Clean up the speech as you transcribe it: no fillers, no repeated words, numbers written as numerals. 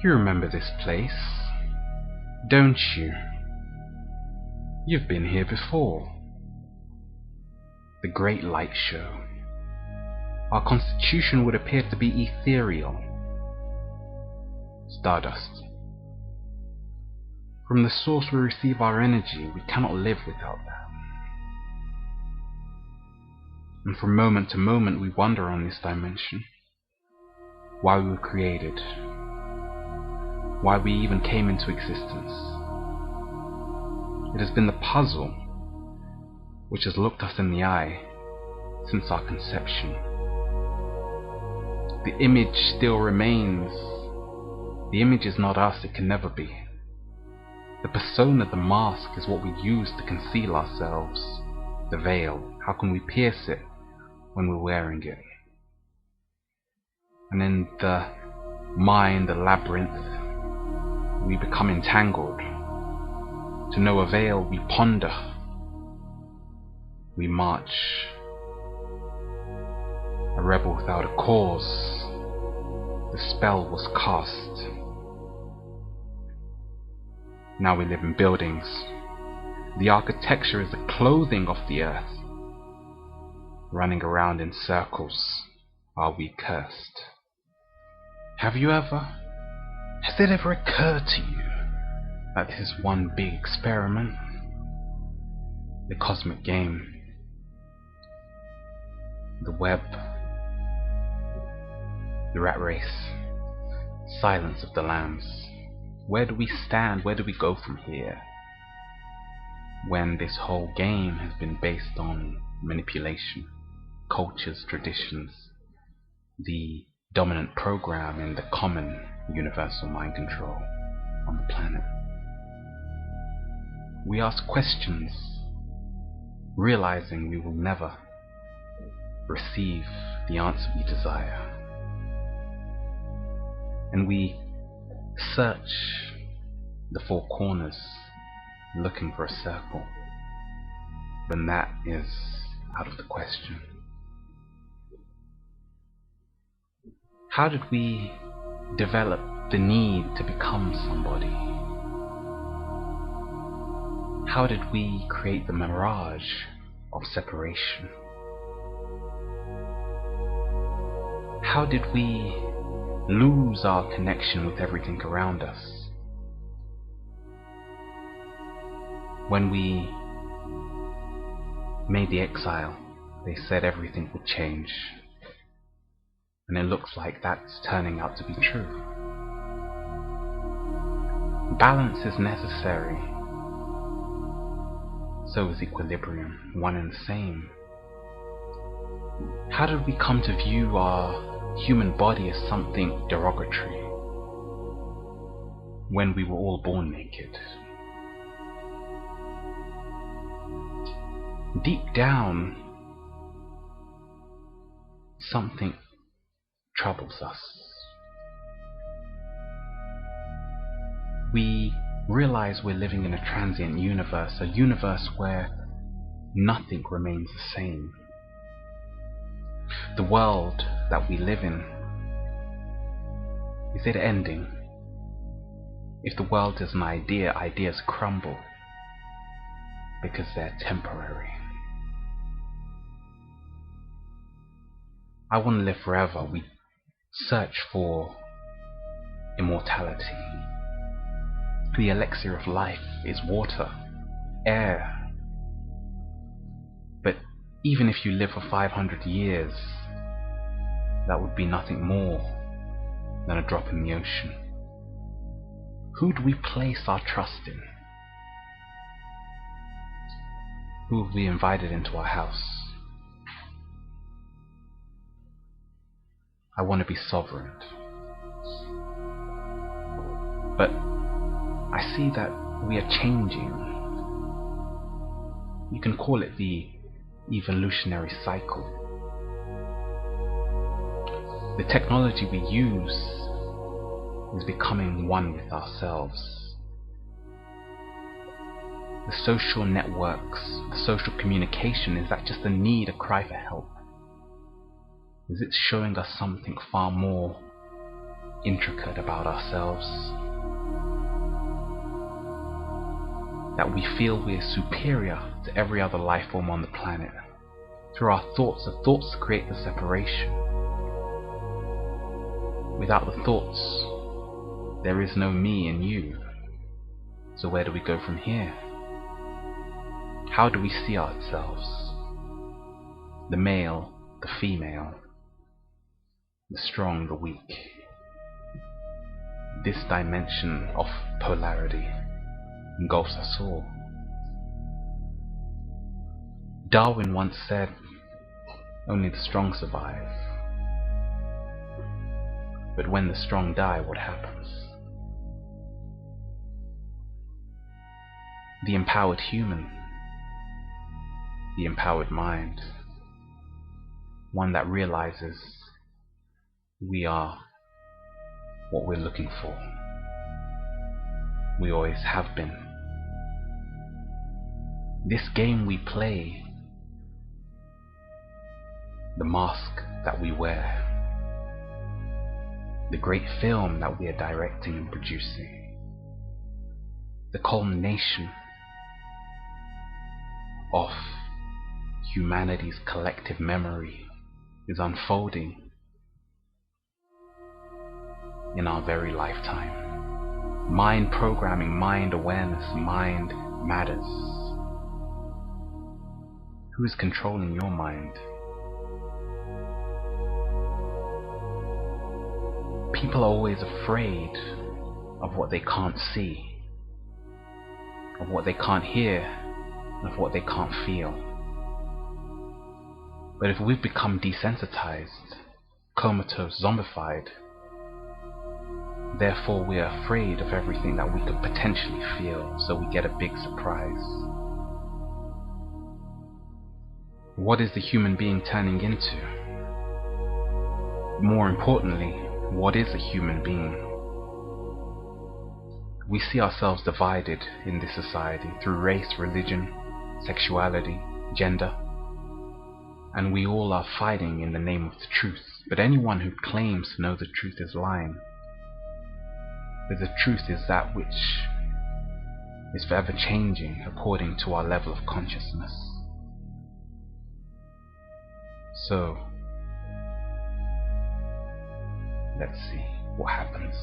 You remember this place, don't you? You've been here before. The Great Light Show. Our constitution would appear to be ethereal. Stardust. From the source we receive our energy, we cannot live without that. And from moment to moment we wonder on this dimension. Why we were created. Why we even came into existence. It has been the puzzle which has looked us in the eye since our conception. The image still remains. The image is not us, it can never be. The persona, the mask, is what we use to conceal ourselves. The veil, how can we pierce it when we're wearing it? And in the mind, the labyrinth, we become entangled. To no avail, we ponder. We march. A rebel without a cause. The spell was cast. Now we live in buildings. The architecture is the clothing of the earth. Running around in circles, are we cursed? Has it ever occurred to you that this is one big experiment? The cosmic game. The web. The rat race. Silence of the lambs. Where do we stand? Where do we go from here? When this whole game has been based on manipulation, cultures, traditions, the dominant program in the common universal mind control on the planet. We ask questions, realizing we will never receive the answer we desire. And we search the four corners looking for a circle, when that is out of the question. How did we develop the need to become somebody? How did we create the mirage of separation? How did we lose our connection with everything around us? When we made the exile, they said everything would change. And it looks like that's turning out to be true. Balance is necessary. So is equilibrium, one and the same. How did we come to view our human body as something derogatory when we were all born naked? Deep down, something troubles us. We realize we're living in a transient universe, a universe where nothing remains the same. The world that we live in, is it ending? If the world is an idea, ideas crumble because they're temporary. I want to live forever. We search for immortality. The elixir of life is water, air. But even if you live for 500 years, that would be nothing more than a drop in the ocean. Who do we place our trust in? Who have we invited into our house? I want to be sovereign. But I see that we are changing. You can call it the evolutionary cycle. The technology we use is becoming one with ourselves. The social networks, the social communication, is that just a need, a cry for help? Is it showing us something far more intricate about ourselves, that we feel we're superior to every other life form on the planet. Through our thoughts, the thoughts create the separation. Without the thoughts, there is no me and you. So where do we go from here? How do we see ourselves? The male, the female, the strong, the weak. This dimension of polarity engulfs us all. Darwin once said, only the strong survive. But when the strong die, what happens? The empowered human, the empowered mind, one that realizes we are what we're looking for. We always have been. This game we play, the mask that we wear, the great film that we are directing and producing, the culmination of humanity's collective memory is unfolding in our very lifetime. Mind programming, mind awareness, mind matters. Who is controlling your mind? People are always afraid of what they can't see, of what they can't hear, of what they can't feel. But if we've become desensitized, comatose, zombified, therefore we are afraid of everything that we could potentially feel, so we get a big surprise. What is the human being turning into? More importantly, what is a human being? We see ourselves divided in this society through race, religion, sexuality, gender, and we all are fighting in the name of the truth. But anyone who claims to know the truth is lying. But the truth is that which is forever changing according to our level of consciousness. So, let's see what happens.